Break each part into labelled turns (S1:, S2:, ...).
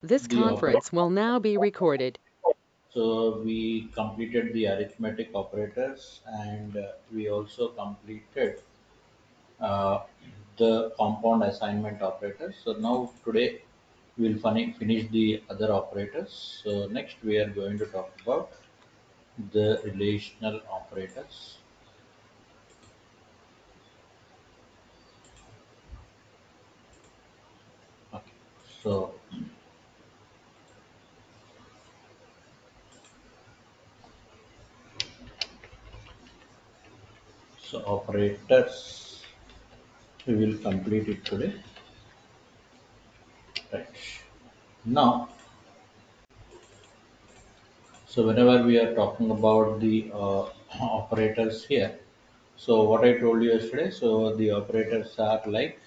S1: This
S2: the operator.
S1: conference will now be recorded.
S2: So we completed the arithmetic operators, and we also completed uh, the compound assignment operators. So now today we'll finish the other operators. So next we are going to talk about the relational operators. Okay. So operators we will complete it today. Right. Now, so whenever we are talking about the operators here, so what I told you yesterday, so the operators are like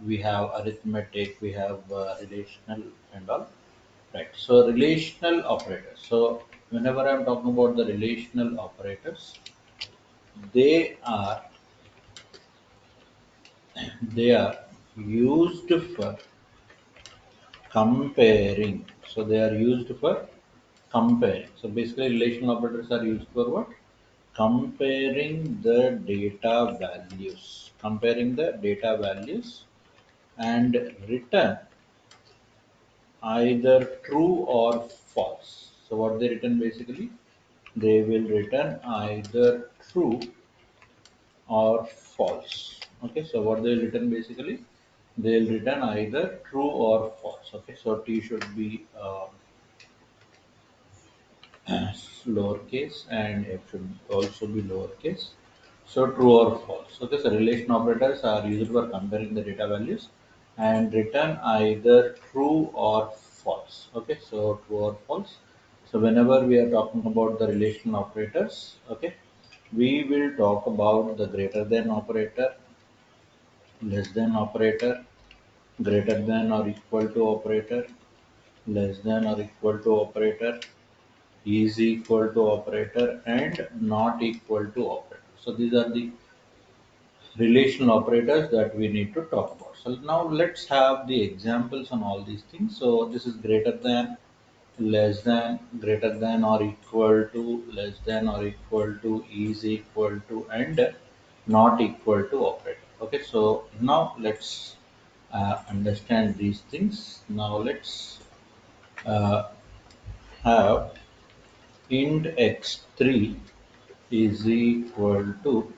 S2: we have arithmetic, we have relational and all. Right. So relational operators. So whenever I'm talking about the relational operators, they are they are used for comparing. So they are used for comparing. So basically, relational operators are used for what? Comparing the data values. Comparing the data values and return either true or false. So what they return basically? They will return either true or false. Okay, so what they will return basically? They will return either true or false. Okay, so T should be lowercase and F should also be lowercase. So true or false. Okay, so relation operators are used for comparing the data values and return either true or false. Okay, so true or false. So whenever we are talking about the relation operators, okay, we will talk about the greater than operator, less than operator, greater than or equal to operator, less than or equal to operator, is equal to operator, and not equal to operator. So these are the relational operators that we need to talk about. So now let's have the examples on all these things. So this is greater than, less than, greater than or equal to, less than or equal to, is equal to, and not equal to operator. Okay, so now let's understand these things. Now let's uh, have int x3 is equal to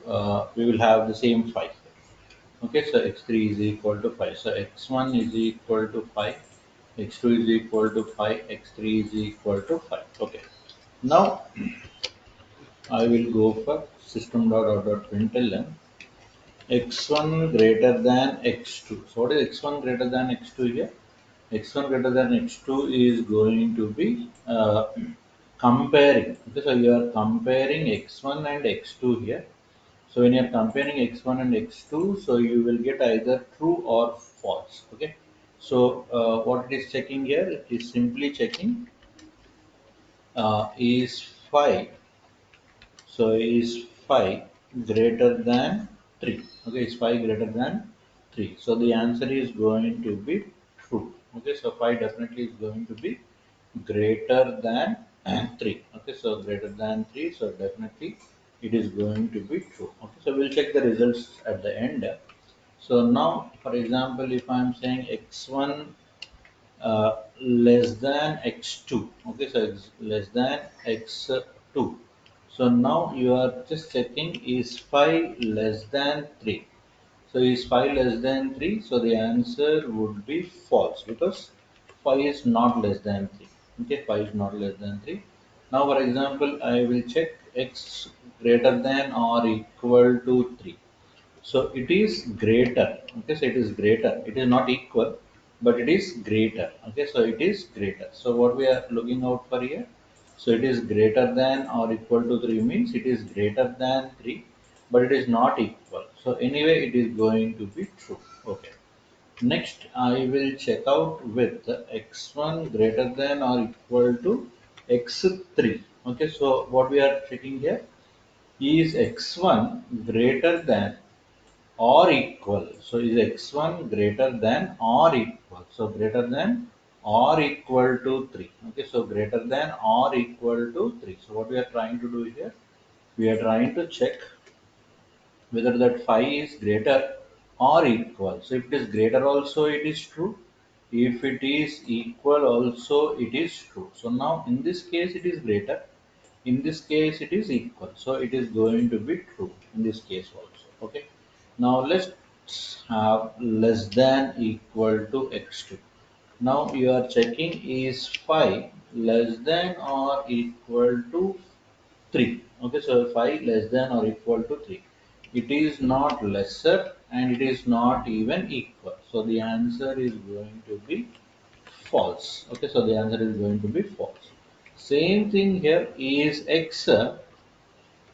S2: we will have the same 5. Okay, so x3 is equal to 5, so x1 is equal to 5, x2 is equal to 5, x3 is equal to 5. Okay, now I will go for system.out.println x1 greater than x2. So what is x1 greater than x2 here? X1 greater than x2 is going to be comparing. Okay, so you are comparing x1 and x2 here. So when you are comparing x1 and x2, so you will get either true or false. Okay, so what it is checking here, it is simply checking is 5. So is 5 greater than 3? Okay, is 5 greater than 3? So the answer is going to be true. Okay, so 5 definitely is going to be greater than 3. Okay, so greater than 3, so definitely it is going to be true. Okay, so we'll check the results at the end. So now, for example, if I'm saying x1 less than x2. Okay, so it's less than x2. So now you are just checking is 5 less than 3. So is 5 less than 3? So the answer would be false because 5 is not less than 3. Okay, 5 is not less than 3. Now for example, I will check x greater than or equal to 3. So it is greater. Okay, so it is greater. It is not equal, but it is greater. Okay, so it is greater. So what we are looking out for here? So it is greater than or equal to 3 means it is greater than 3, but it is not equal. So anyway, it is going to be true. Okay. Next, I will check out with x1 greater than or equal to x3. Okay, so what we are checking here is x1 greater than or equal. So is x1 greater than or equal? So greater than or equal to 3. Okay, so greater than or equal to 3. So what we are trying to do here, we are trying to check whether that 5 is greater or equal. So if it is greater also it is true. If it is equal also it is true. So now in this case it is greater. In this case it is equal. So it is going to be true in this case also. Okay. Now let's have less than equal to x2. Now you are checking is 5 less than or equal to 3. Okay, so 5 less than or equal to 3. It is not lesser and it is not even equal. So the answer is going to be false. Okay, so the answer is going to be false. Same thing here is x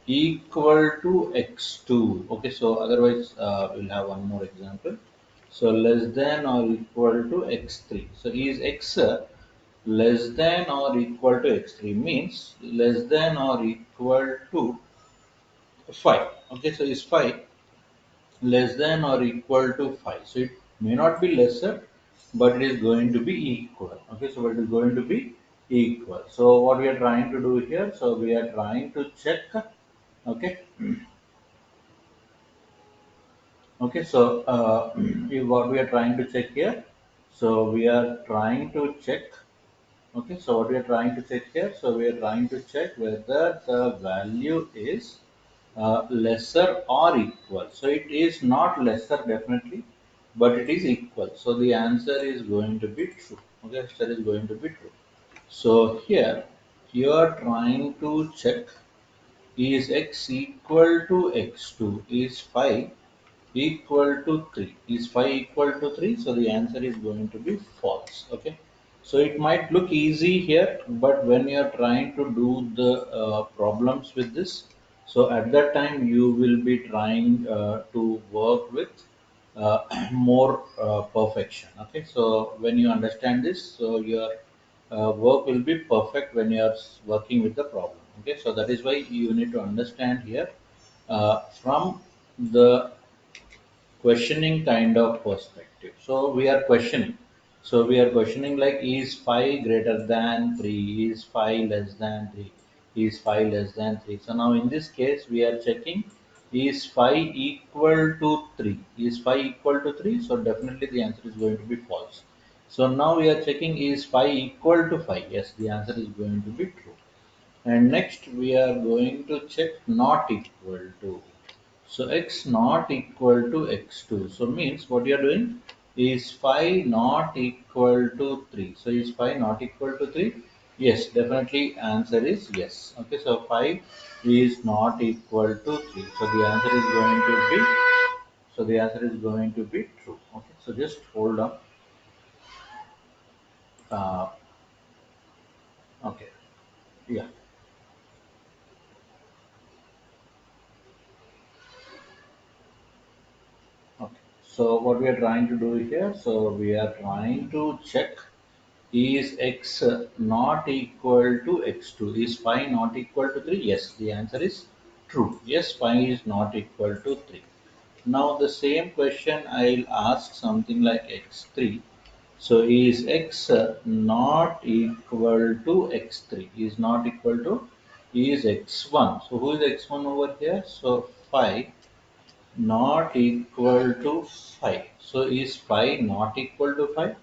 S2: equal to x2. Okay, so otherwise we'll have one more example. So less than or equal to x3. So is x less than or equal to x3 means less than or equal to 5. Okay, so is 5 less than or equal to 5? So it may not be lesser, but it is going to be equal. Okay, so it is going to be equal. So what we are trying to do here, so we are trying to check. Okay, okay, so what we are trying to check here, so we are trying to check. Okay, so what we are trying to check here, so we are trying to check whether the value is lesser or equal. So it is not lesser definitely, but it is equal. So the answer is going to be true. Okay, answer is going to be true. So here you are trying to check is x equal to x2 is 5 equal to 3. Is 5 equal to 3? So the answer is going to be false. Okay. So it might look easy here, but when you are trying to do the problems with this, so at that time you will be trying to work with more perfection. Okay. So when you understand this, so your work will be perfect when you are working with the problem. Okay. So that is why you need to understand here from the questioning kind of perspective. So we are questioning. So we are questioning like is 5 greater than 3? Is 5 less than 3? Is 5 less than 3? So now in this case we are checking is 5 equal to 3? Is 5 equal to 3? So definitely the answer is going to be false. So now we are checking is 5 equal to 5? Yes, the answer is going to be true. And next we are going to check not equal to. So x not equal to x2. So means what you are doing is 5 not equal to 3. So is 5 not equal to 3? Yes, definitely answer is yes. Okay, so 5 is not equal to 3. So the answer is going to be, so the answer is going to be true. Okay, so just hold on. Uh, okay, yeah. Okay. So what we are trying to do here, so we are trying to check is x not equal to x2? Is 5 not equal to 3? Yes, the answer is true. Yes, 5 is not equal to 3. Now the same question I'll ask something like x3. So is x not equal to x3? Is not equal to is x1. So who is x1 over here? So 5 not equal to 5. So is 5 not equal to 5?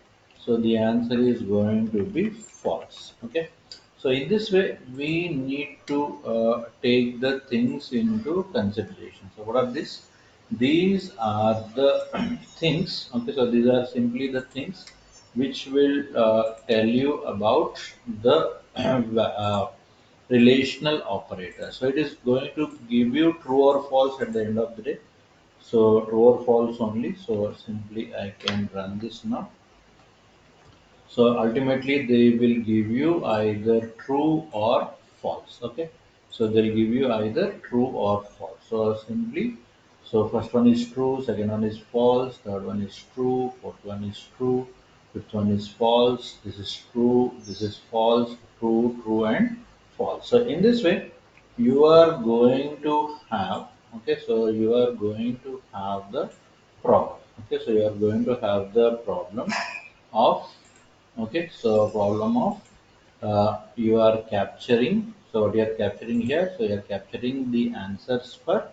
S2: So the answer is going to be false. Okay. So in this way, we need to take the things into consideration. So what are these? These are the things. Okay. So these are simply the things which will tell you about the relational operator. So it is going to give you true or false at the end of the day. So true or false only. So simply I can run this now. So ultimately they will give you either true or false. Okay. So they'll give you either true or false. So simply, so first one is true, second one is false, third one is true, fourth one is true, fifth one is false, this is true, this is false, true, true and false. So in this way, you are going to have, okay, so you are going to have the problem. Okay, so you are going to have the problem of Okay, so problem of you are capturing. So what you are capturing here? So you are capturing the answers for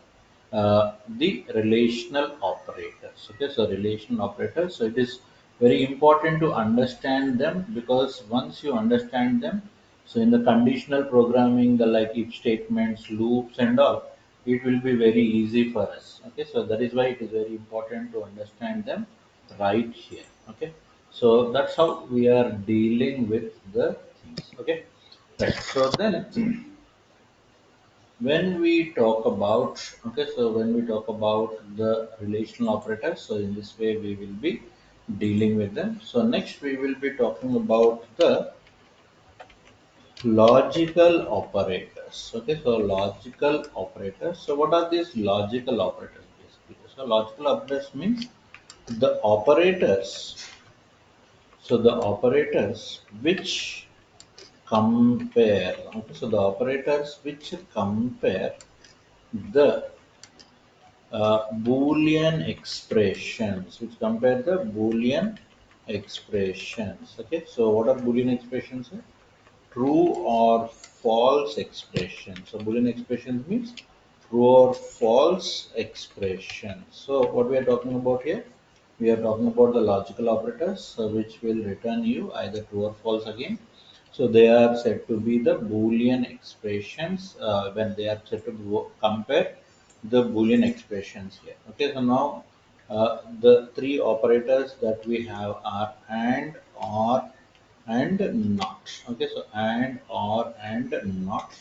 S2: the relational operators. Okay, so relational operators. So it is very important to understand them, because once you understand them, so in the conditional programming, the like if statements, loops, and all, it will be very easy for us. Okay, so that is why it is very important to understand them right here. Okay, so that's how we are dealing with the things. Okay, right. So then when we talk about, okay, so when we talk about the relational operators, so in this way we will be dealing with them. So next we will be talking about the logical operators. Okay, so logical operators. So what are these logical operators basically? So logical operators means the operators, so the operators which compare, okay, so the operators which compare the Boolean expressions, which compare the Boolean expressions. Okay, so what are Boolean expressions? True or false expression. So Boolean expressions means true or false expression. So what we are talking about here? We are talking about the logical operators, which will return you either true or false again. So they are said to be the Boolean expressions when they are said to compare the Boolean expressions here. Okay, so now the three operators that we have are and, or, and not. Okay, so and, or, and not.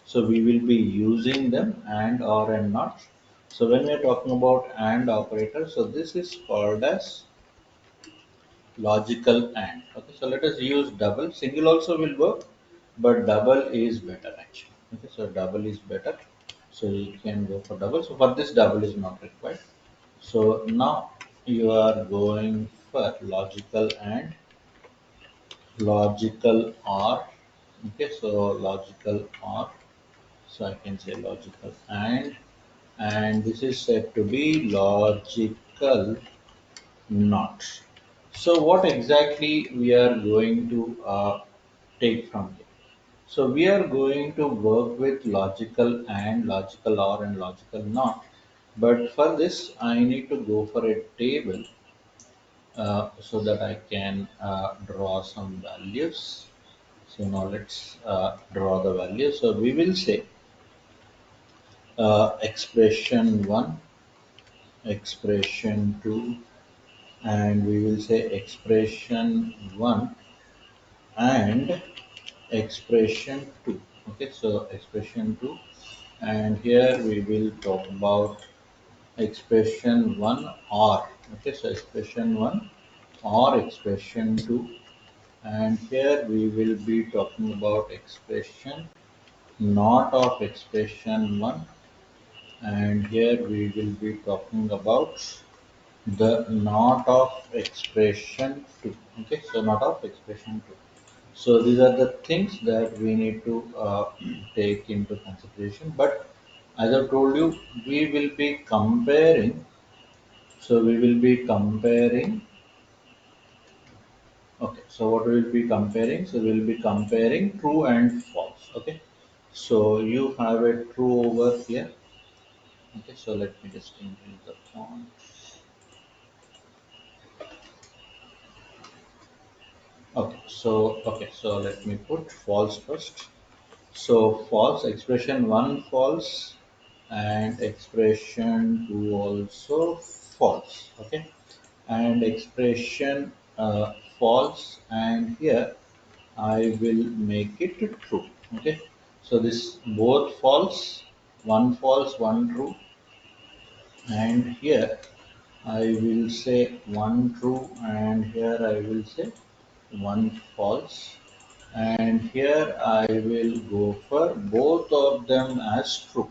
S2: So we will be using them and, or, and not. So when we are talking about and operator, so this is called as logical and. Okay, so let us use double. Single also will work, but double is better actually. Okay, so double is better. So you can go for double. So for this double is not required. So now you are going for logical and logical or. Okay, so logical or. So I can say logical and this is said to be logical not. So what exactly we are going to take from here? So we are going to work with logical and logical or and logical not. But for this, I need to go for a table so that I can draw some values. So now let's draw the values. So we will say expression 1, expression 2, and we will say expression 1 and expression 2. Okay, so expression 2, and here we will talk about expression 1 or. Okay, so expression 1 or expression 2, and here we will be talking about expression not of expression 1, and here we will be talking about the not of expression 2. Okay, so not of expression 2. So these are the things that we need to take into consideration. But as I told you, we will be comparing. So we will be comparing. Okay, so what we will be comparing? So we will be comparing true and false. Okay, so you have a true over here. Okay, so let me just increase the font. Okay, so let me put false first. So false, expression 1 false, and expression 2 also false. Okay, and expression false, and here I will make it true. Okay, so this both false, one false, one true, and here I will say one true, and here I will say one false, and here I will go for both of them as true.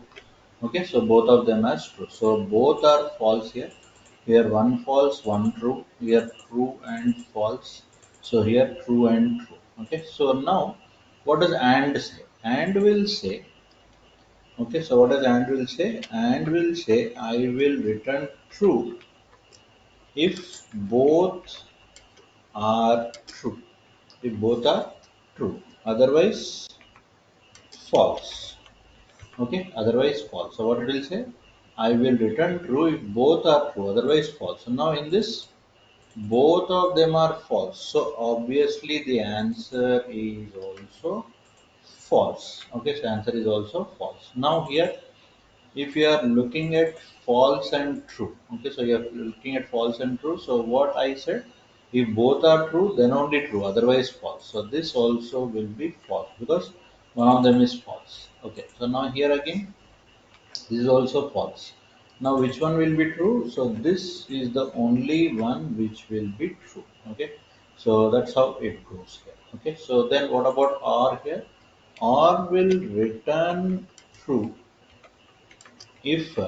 S2: Okay, so both of them as true. So both are false here. Here one false, one true. Here true and false. So here true and true. Okay, so now what does and say? And will say, okay, so what does and will say? And will say I will return true if both are true. if both are true, otherwise false. Okay, otherwise false. So what it will say? I will return true if both are true, otherwise false. So now in this, both of them are false. So obviously the answer is also false. Okay, so answer is also false. Now here, if you are looking at false and true, okay, so you are looking at false and true. So what I said, if both are true, then only true, otherwise false. So this also will be false because one of them is false. Okay, so now here again, this is also false. Now which one will be true? So this is the only one which will be true. Okay, so that's how it goes here. Okay, so then what about or here? Or will return true if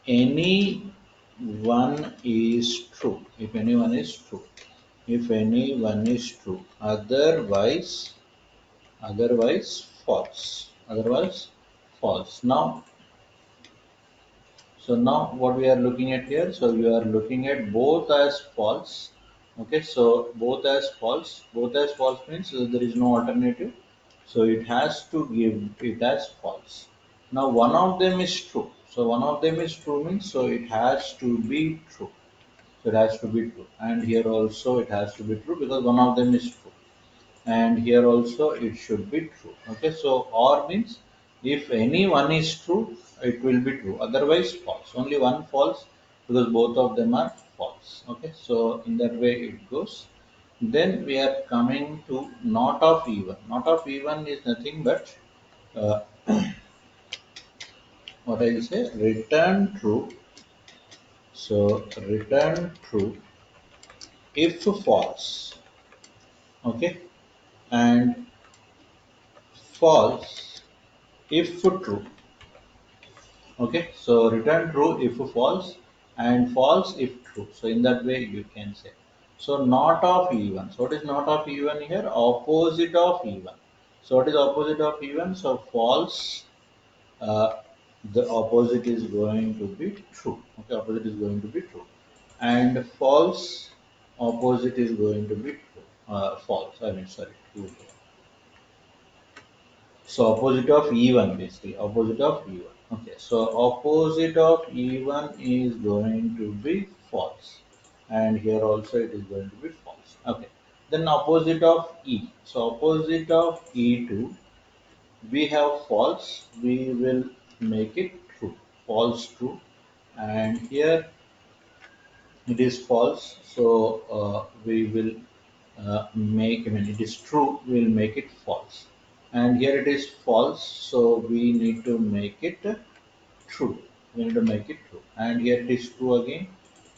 S2: any one is true. If anyone is true. If anyone is true. Otherwise false. Otherwise false. Now what we are looking at here, so we are looking at both as false. Okay, so both as false. Both as false means there is no alternative. So it has to give it as false. Now one of them is true. So one of them is true means so it has to be true. So it has to be true. And here also it has to be true because one of them is true, and here also it should be true. Okay, so or means if any one is true, it will be true, otherwise false. Only one false because both of them are false. Okay, so in that way it goes. Then we are coming to not of even. Not of even is nothing but uh, what I will say, return true. So return true if false. Okay, and false if true. Okay, so return true if false and false if true. So in that way you can say. So not of even. So what is not of even here? Opposite of even. So what is opposite of even? So false. Uh, the opposite is going to be true. Okay, opposite is going to be true, and false opposite is going to be true. False. I mean, sorry, true. So opposite of even, basically opposite of even. Okay, so opposite of even is going to be false, and here also it is going to be false. Okay, then opposite of e. So opposite of e2, we have false. We will make it true. False true, and here it is false. So we will make. I mean, it is true. We will make it false, and here it is false. So we need to make it true. We need to make it true, and here it is true again.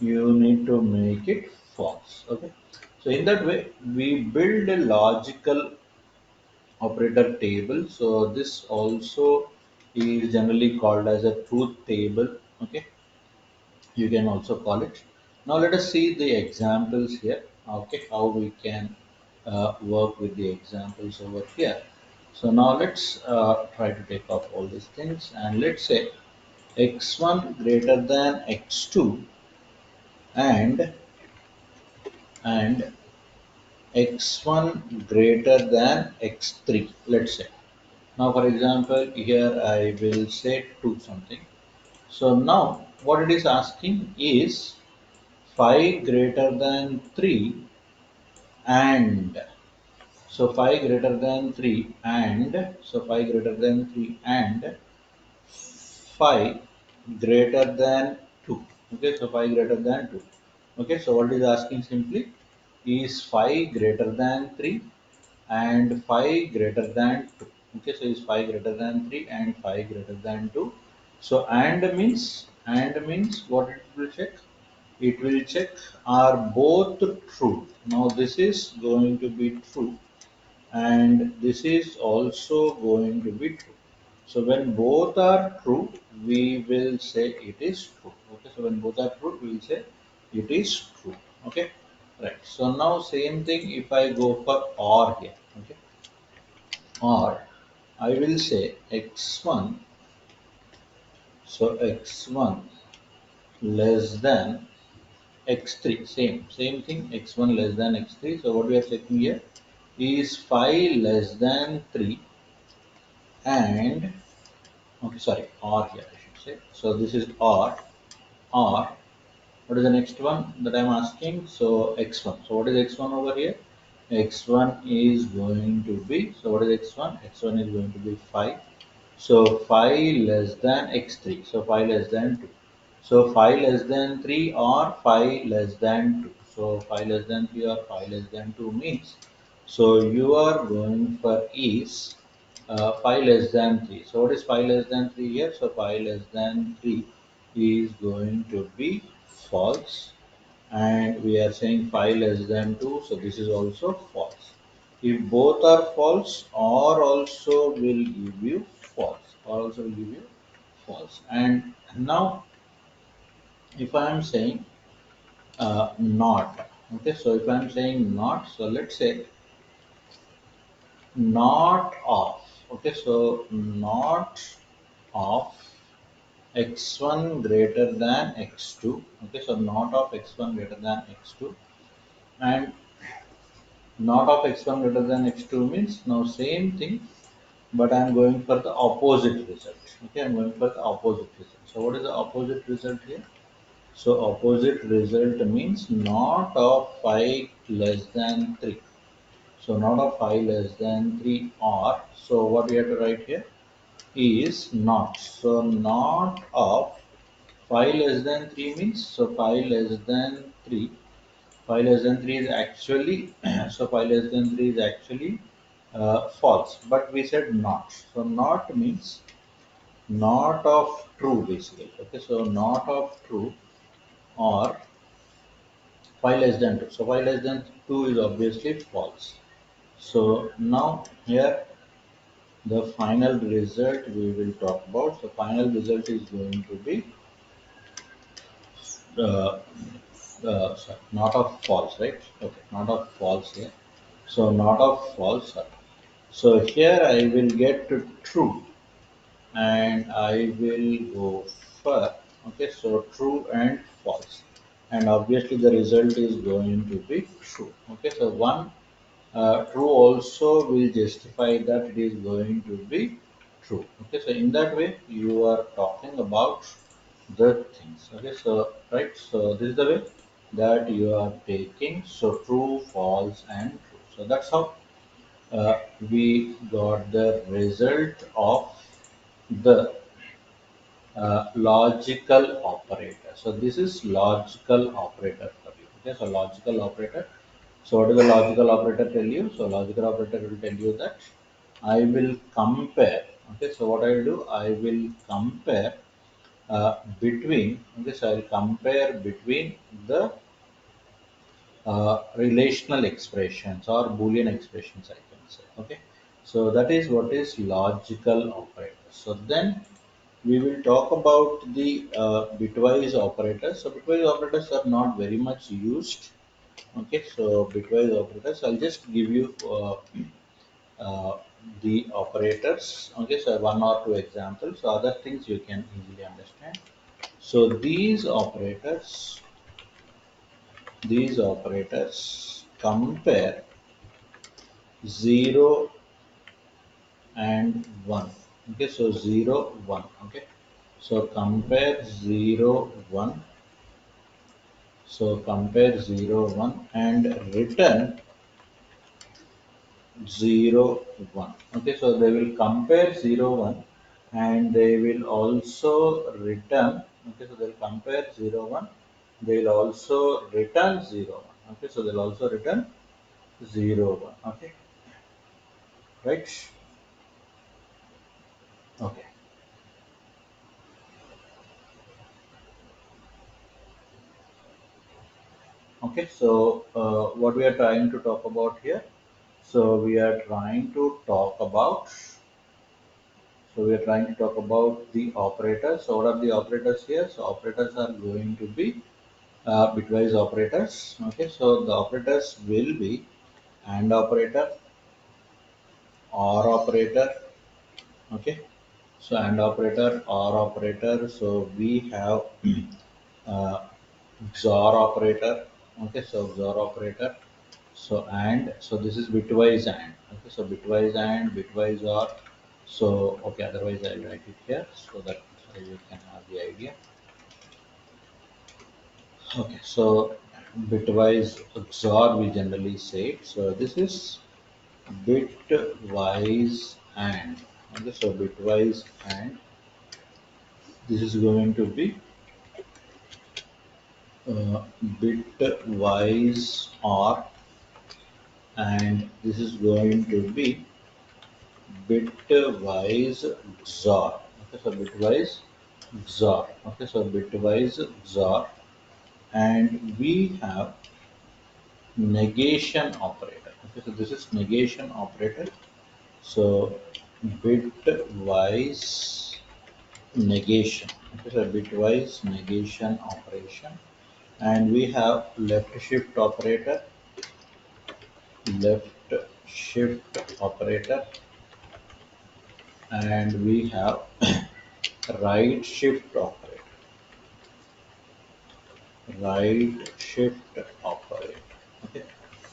S2: You need to make it false. Okay. So in that way, we build a logical operator table. So this also is generally called as a truth table. Okay, you can also call it. Now let us see the examples here. Okay, how we can work with the examples over here. So now let's try to take off all these things, and let's say x1 greater than x2 and and x1 greater than x3, let's say. Now for example here I will say 2 something. So now what it is asking is 5 greater than 3 and, so 5 greater than 3 and, so 5 greater than 3 and 5 greater than 2. Okay, so 5 greater than 2. Okay, so what it is asking simply is 5 greater than 3 and 5 greater than 2. Okay, so is 5 greater than 3 and 5 greater than 2. So and means what it will check? It will check are both true. Now this is going to be true, and this is also going to be true. So when both are true, we will say it is true. Okay, so when both are true, we will say it is true. Okay, right. So now same thing if I go for or here. Okay, or I will say x1. So x1 less than x3, same thing, x1 less than x3. So what we are checking here is 5 less than 3 and okay, sorry, or here I should say. So this is or what is the next one that I'm asking? So x1. So what is x1 over here? X1 is going to be, so what is x1? X1 is going to be 5. So 5 less than x3. So 5 less than 2. So 5 less than 3 or 5 less than 2. So 5 less than 3 or 5 less than 2 means, so you are going for is 5 less than 3. So what is 5 less than 3 here? So 5 less than 3 is going to be false, and we are saying 5 less than 2, so this is also false. If both are false, or also will give you false, or also will give you false. And now if I am saying not, okay, so if I am saying not, so let's say not of, okay, so not of x1 greater than x2, okay, so not of x1 greater than x2, and not of x1 greater than x2 means now same thing, but I'm going for the opposite result. Okay, I'm going for the opposite result. So what is the opposite result here? So opposite result means not of 5 less than 3. So not of 5 less than 3 or, so what we have to write here is not. So not of 5 less than 3 means, so 5 less than 3, 5 less than 3 is actually, so 5 less than 3 is actually false, but we said not. So not means not of true basically. Okay, so not of true or 5 less than 2. So 5 less than 2 is obviously false. So now here the final result we will talk about. So final result is going to be uh, sorry, not of false, right? Okay, not of false here. So not of false. So here I will get to true and I will go for, okay, so true and false, and obviously the result is going to be true. Okay, so one true also will justify that it is going to be true. Okay, so in that way you are talking about the things. Okay, so right, so this is the way that you are taking, so true, false, and true. So that's how we got the result of the logical operator. So this is logical operator for you. Okay, so logical operator. So what does the logical operator tell you? So logical operator will tell you that I will compare. Okay, so what I will do, I will compare between. Okay, so I will compare between the relational expressions or Boolean expressions, I can say. Okay, so that is what is logical operator. So then we will talk about the bitwise operators. So bitwise operators are not very much used. Okay, so bitwise operators, I'll just give you uh, the operators. Okay, so one or two examples. So other things you can easily understand. So these operators compare 0 and 1. Okay, so 0 1. Okay, so compare 0 1. So compare 0 1 and return 0 1. Okay, so they will compare 0 1 and they will also return. Okay, so they'll compare 0 1. They'll also return 0 1. Okay, so they'll also return 0 1. Okay, right? Okay. Okay, so what we are trying to talk about here? So we are trying to talk about. So we are trying to talk about the operators. So what are the operators here? So operators are going to be bitwise operators. Okay, so the operators will be AND operator, OR operator. Okay, so AND operator, OR operator. So we have uh, XOR operator. Okay, so XOR operator. So and so this is bitwise and. Okay, so bitwise and bitwise or. So okay, otherwise I'll write it here so that you can have the idea. Okay, so bitwise XOR we generally say it. So this is bitwise and. Okay, so bitwise and this is going to be uh, bitwise or, and this is going to be bitwise XOR. Okay, so bitwise XOR. Okay, so bitwise XOR, and we have negation operator. Okay, so this is negation operator. So bitwise negation. Okay, so bitwise negation operation, and we have left shift operator, left shift operator, and we have right shift operator, right shift operator. Okay,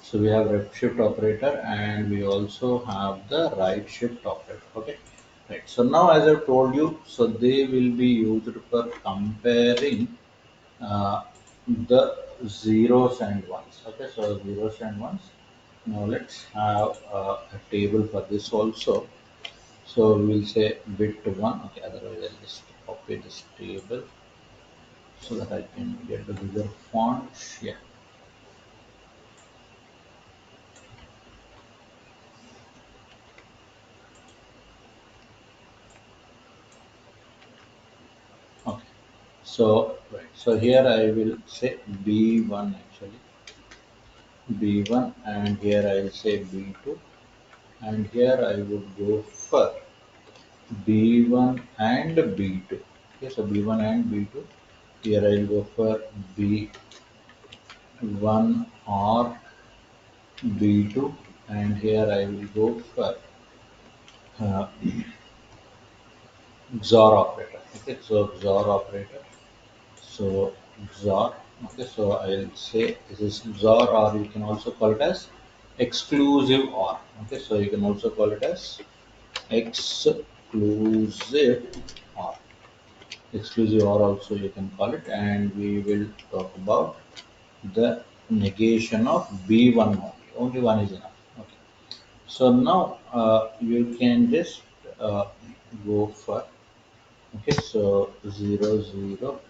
S2: so we have left shift operator and we also have the right shift operator. Okay, right. So now as I told you, so they will be used for comparing uh, the zeros and ones. Okay, so zeros and ones. Now let's have a table for this also. So we'll say bit one. Okay, otherwise I'll just copy this table so that I can get the bigger font. Yeah. Okay. So right. So here I will say B1 actually, B1, and here I will say B2, and here I would go for B1 and B2. Okay, so B1 and B2. Here I will go for B1 or B2, and here I will go for uh, XOR operator. Okay, so XOR operator. So XOR. Okay, so I'll say this is XOR, or you can also call it as exclusive OR. Okay, so you can also call it as exclusive OR. Exclusive OR also you can call it, and we will talk about the negation of B1 only. Only one is enough. Okay. So now you can just uh, go for, okay, so 0 0.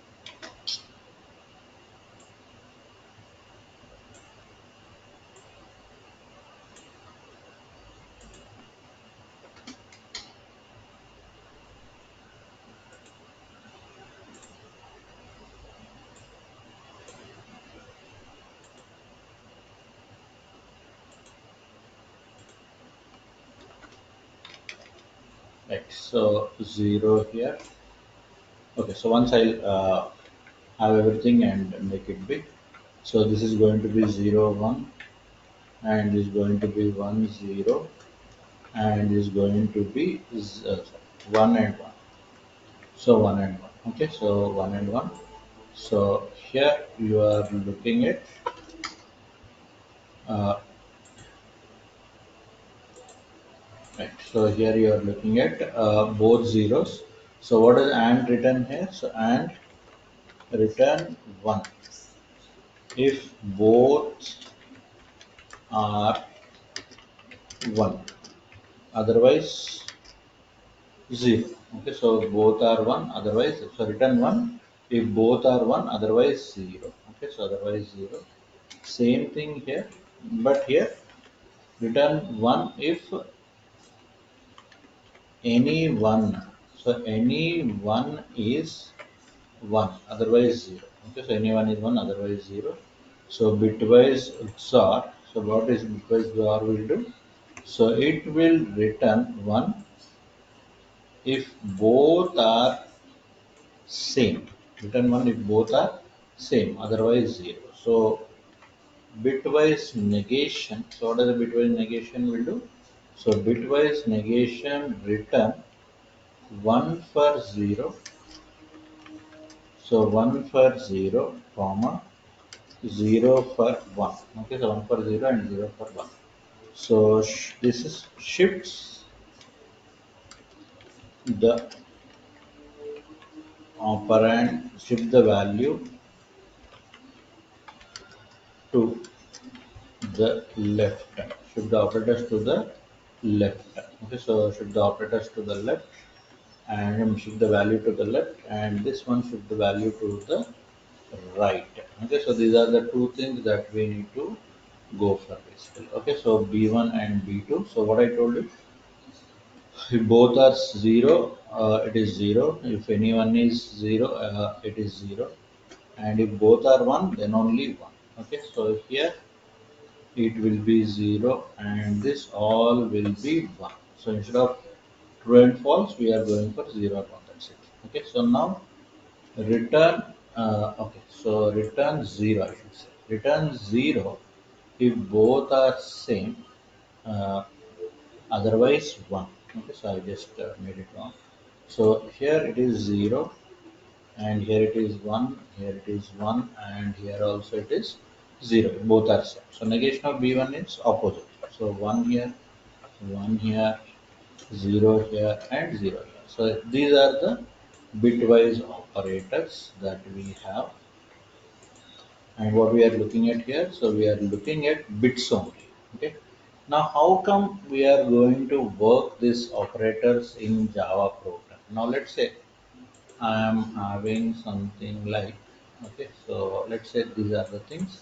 S2: Right, so 0 here. Okay, so once I'll have everything and make it big, so this is going to be 0 1, and is going to be 1 0, and is going to be 1 and 1. So 1 and 1. Okay, so 1 and 1. So here you are looking at uh, right. So here you are looking at both zeros. So what is and written here? So and return 1 if both are 1, otherwise 0. Okay, so both are 1, otherwise, so return 1 if both are 1, otherwise 0. Okay, so otherwise 0. Same thing here, but here return 1 if any one. So any one is 1, otherwise 0. Okay, so any one is 1, otherwise 0. So bitwise XOR. So what is bitwise XOR will do? So it will return 1 if both are same. Return 1 if both are same, otherwise 0. So bitwise negation. So what does a bitwise negation will do? So bitwise negation return 1 for 0. So 1 for 0 comma 0 for 1. Okay, so 1 for 0 and 0 for 1. So this is shifts the operand, shift the value to the left. Shift the operators to the left. Okay, so shift the operators to the left and shift the value to the left, and this one shift the value to the right. Okay, so these are the two things that we need to go for basically. Okay, so B1 and B2. So what I told you, if both are 0, it is 0. If anyone is 0, it is 0. And if both are 1, then only 1. Okay, so here it will be 0 and this all will be 1. So instead of true and false, we are going for 0 and 1. That's it. Okay, so now return, okay, so return 0, I should say. Return 0 if both are same, uh, otherwise 1. Okay, so I just made it wrong. So here it is 0 and here it is 1, here it is 1 and here also it is 0. Both are same. So negation of B1 is opposite. So 1 here, 1 here, 0 here and 0 here. So these are the bitwise operators that we have, and what we are looking at here, so we are looking at bits only. Okay, now how come we are going to work these operators in Java program? Now let's say I am having something like, okay, so let's say these are the things.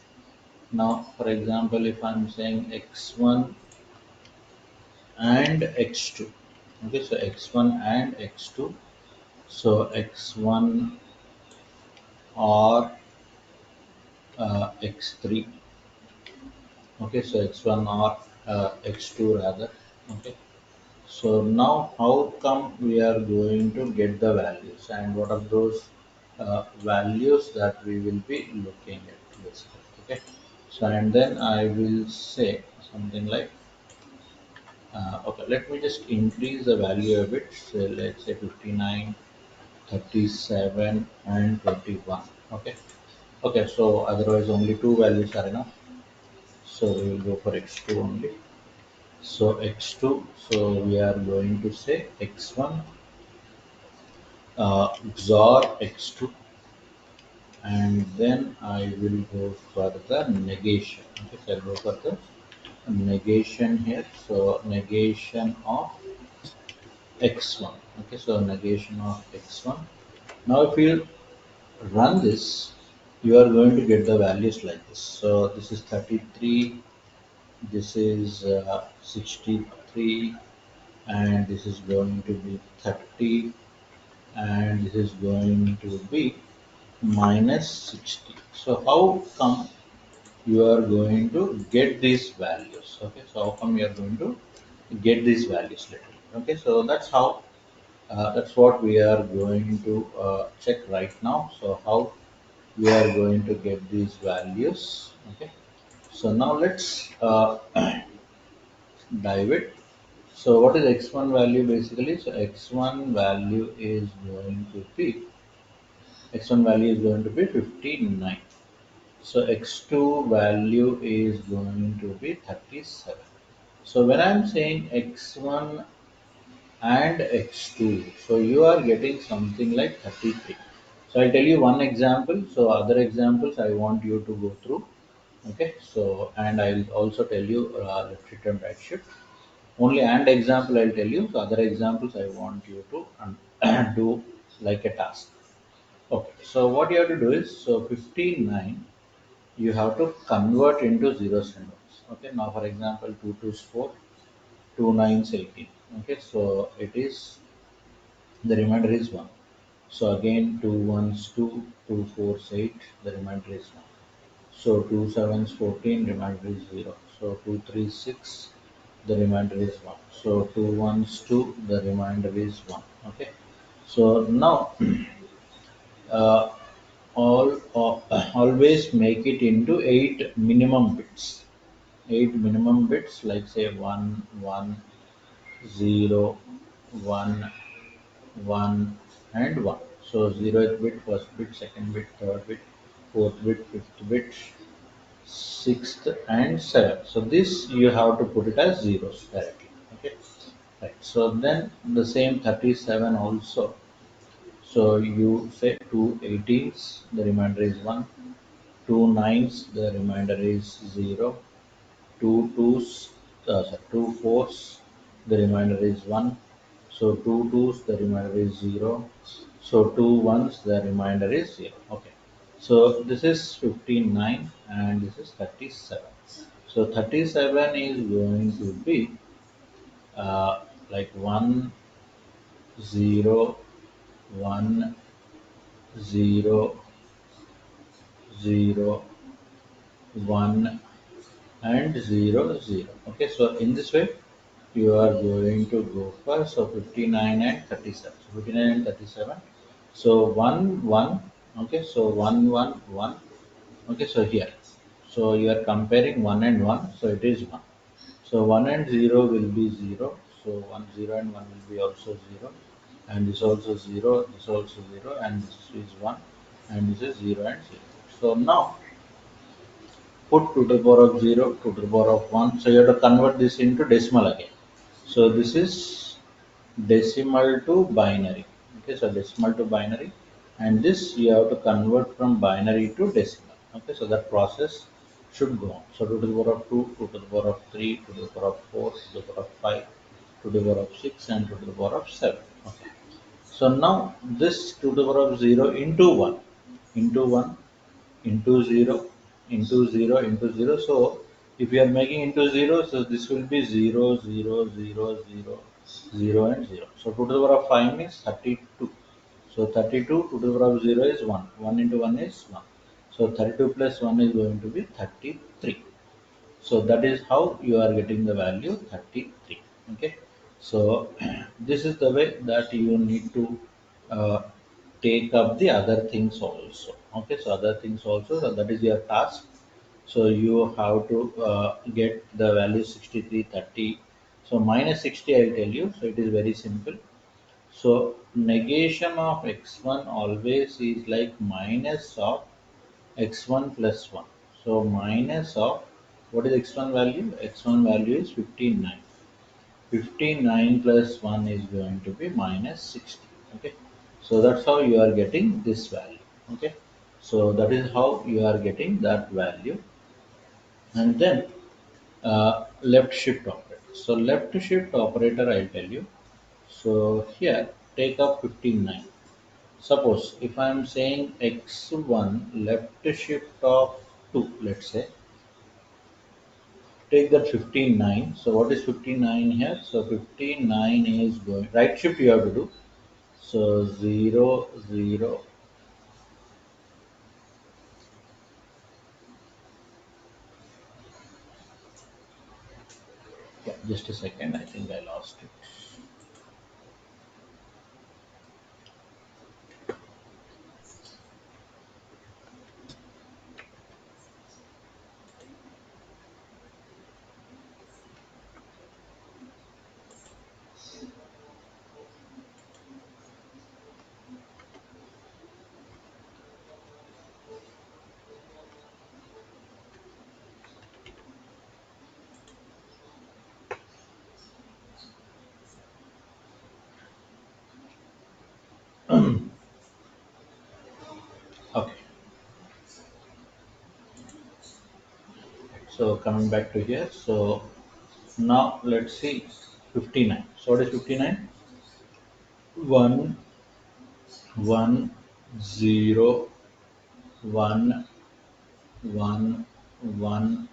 S2: Now for example, if I'm saying x1 and x2, okay, so x1 and x2, so x1 or x3. Okay, so x1 or x2 rather. Okay, so now how come we are going to get the values, and what are those values that we will be looking at basically? Okay, so and then I will say something like, okay, let me just increase the value a bit. So let's say 59, 37 and 21. Okay, okay, so otherwise only two values are enough, so we will go for x2 only. So x2, so we are going to say x1 XOR x2, and then I will go for the negation. Okay, so I'll go for the negation here. So negation of x1. Okay, so negation of x1. Now if you run this, you are going to get the values like this. So this is 33, this is 63, and this is going to be 30, and this is going to be minus 60. So how come you are going to get these values? Okay, so how come you are going to get these values later? Okay, so that's how, that's what we are going to check right now. So how we are going to get these values? Okay, so now let's dive it. So what is x1 value basically? So x1 value is going to be, x1 value is going to be 59. So x2 value is going to be 37. So when I'm saying x1 and x2, so you are getting something like 33. So I'll tell you one example. So other examples I want you to go through. Okay. So and I'll also tell you left shift and right shift. Only and example I'll tell you. So other examples I want you to do like a task. Okay. So what you have to do is, so 59 you have to convert into zeros and ones. Okay, now for example, 2 2 is 4, 2 9 is 18. Okay, so it is, the remainder is 1. So again, 2 1s 2, 2 4s 8, the remainder is 1. So 2 7s 14, remainder is 0. So 2 3 is 6, the remainder is 1. So 2 1s 2, the remainder is 1. Okay, so now uh, always make it into 8 minimum bits. 8 minimum bits, like say 1 1 0 1 1 and 1. So 0th bit, first bit, second bit, third bit, fourth bit, fifth bit, sixth, and seventh. So this you have to put it as zeros directly. Okay, right. So then the same 37 also. So you say two 18s, the remainder is 1, two 9s, the remainder is 0, two 2s, sorry, two 4s, the remainder is 1. So two 2s, the remainder is 0. So two 1s, the remainder is 0. Okay. So this is 59 and this is 37. So 37 is going to be like 1, 0, 1, 0, 0, 1, and 0, 0. Okay, so in this way you are going to go for so 59 and 37. So 59 and 37. So 1, 1. Okay, so 1, 1, 1. Okay, so here. So you are comparing 1 and 1. So it is 1. So 1 and 0 will be 0. So 1, 0 and 1 will be also 0. And this also 0, this also 0, and this is 1, and this is 0 and 0. So now put 2 to the power of 0, 2 to the power of 1. So you have to convert this into decimal again. So this is decimal to binary. Okay, so decimal to binary, and this you have to convert from binary to decimal. Okay, so that process should go on. So 2 to the power of 2, 2 to the power of 3, 2 to the power of 4, 2 to the power of 5, 2 to the power of 6, and 2 to the power of 7. Okay. So now this 2 to the power of 0 into 1, into 1, into 0, into 0, into 0. So if you are making into 0, so this will be 0, 0, 0, 0, 0, and 0. So 2 to the power of 5 means 32. So 32, 2 to the power of 0 is 1. 1 into 1 is 1. So 32 plus 1 is going to be 33. So that is how you are getting the value 33. Okay. So this is the way that you need to uh, take up the other things also. Okay. So other things also, so that is your task. So you have to get the value 63, 30. So minus 60 I'll tell you. So it is very simple. So negation of x1 always is like minus of x1 plus 1. So minus of what is x1 value? X1 value is 59. 59 plus 1 is going to be minus 60. Okay. So that's how you are getting this value. Okay. So that is how you are getting that value. And then left shift operator. So left shift operator I'll tell you. So here take up 59. Suppose if I am saying x1 left shift of 2, let's say, take that 59. So what is 59 here? So 59 is going right shift you have to do. So 0, 0. Yeah, just a second. I think I lost it. Okay. So coming back to here. So now let's see 59. So what is 59? 1, 1, 0, 1, 1, 1,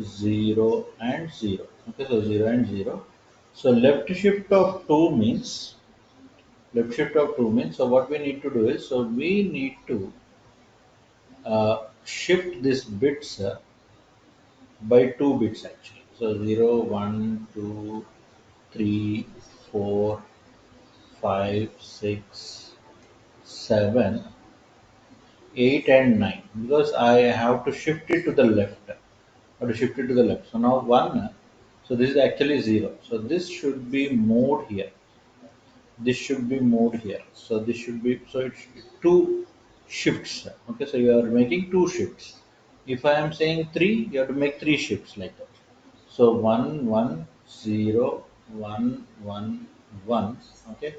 S2: 0, and 0. Okay, so 0 and 0. So left shift of 2 means, so what we need to do is, so we need to shift this bits by 2 bits actually. So 0, 1, 2, 3, 4, 5, 6, 7, 8, and 9, because I have to shift it to the left. I have to shift it to the left. So now 1, so this is actually 0. So this should be moved here. this should be moved here. So this should be, so it's two shifts. Okay, so you are making two shifts. If I am saying three, you have to make three shifts like that. So 1 1 0 1 1 1. Okay,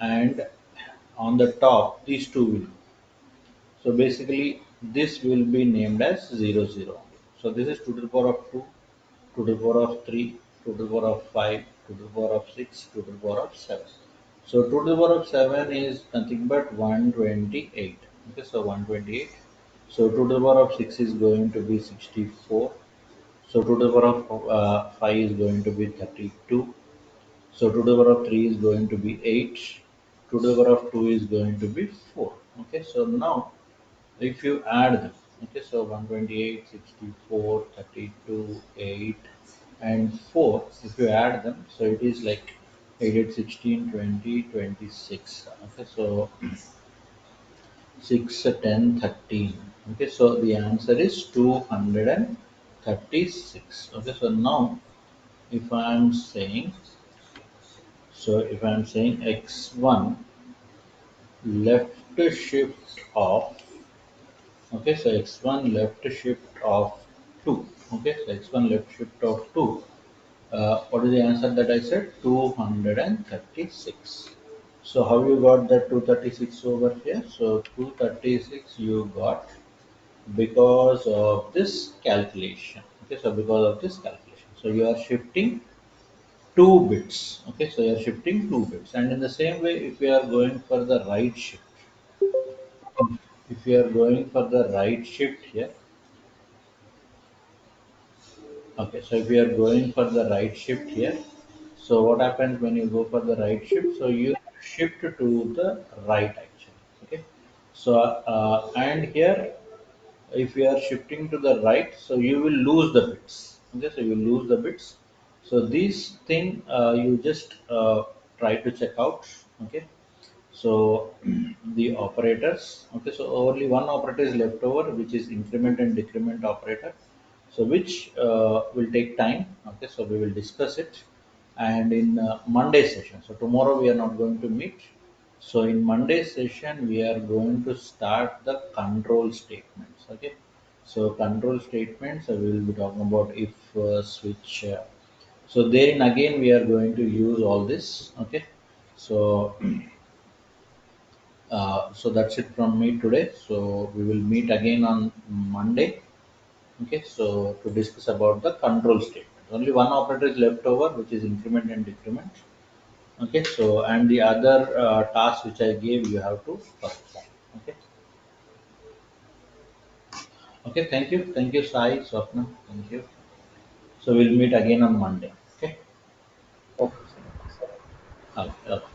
S2: and on the top these two will. So basically this will be named as 0 0. So this is 2 to the power of 2, 2 to the power of 3, 2 to the power of 5, 2 to the power of 6, 2 to the power of 7. So 2 to the power of 7 is nothing but 128. Okay, so 128. So 2 to the power of 6 is going to be 64. So 2 to the power of 5 is going to be 32. So 2 to the power of 3 is going to be 8. 2 to the power of 2 is going to be 4. Okay, so now if you add them, okay, so 128, 64, 32, 8, and 4, if you add them, so it is like 8, 8, 16, 20, 26. Okay, so 6, 10, 13. Okay, so the answer is 236. Okay, so now if I am saying, so if I am saying x1 left shift of, okay, so x1 left shift of 2. Okay, so x1 left shift of 2. What is the answer that I said? 236. So how you got that 236 over here? So 236 you got because of this calculation. Okay, so because of this calculation. So you are shifting 2 bits. Okay, so you are shifting 2 bits. And in the same way, if you are going for the right shift, if you are going for the right shift here, okay, so if you are going for the right shift here, so what happens when you go for the right shift? So you shift to the right actually. Okay, so and here if you are shifting to the right, so you will lose the bits. Okay, so you lose the bits. So this thing you just try to check out. Okay, so the operators, okay, so only one operator is left over, which is increment and decrement operator. So which will take time. Okay, so we will discuss it. And in Monday session, so tomorrow we are not going to meet. So in Monday session, we are going to start the control statements. Okay, so control statements, we will be talking about if switch. So therein again, we are going to use all this. Okay, so so that's it from me today. So we will meet again on Monday. Okay, so to discuss about the control statement. Only one operator is left over, which is increment and decrement. Okay, so and the other task which I gave, you have to perform. Okay, okay, thank you, Sai, Swapna, thank you. So we'll meet again on Monday. Okay,
S1: Okay.
S2: okay, okay.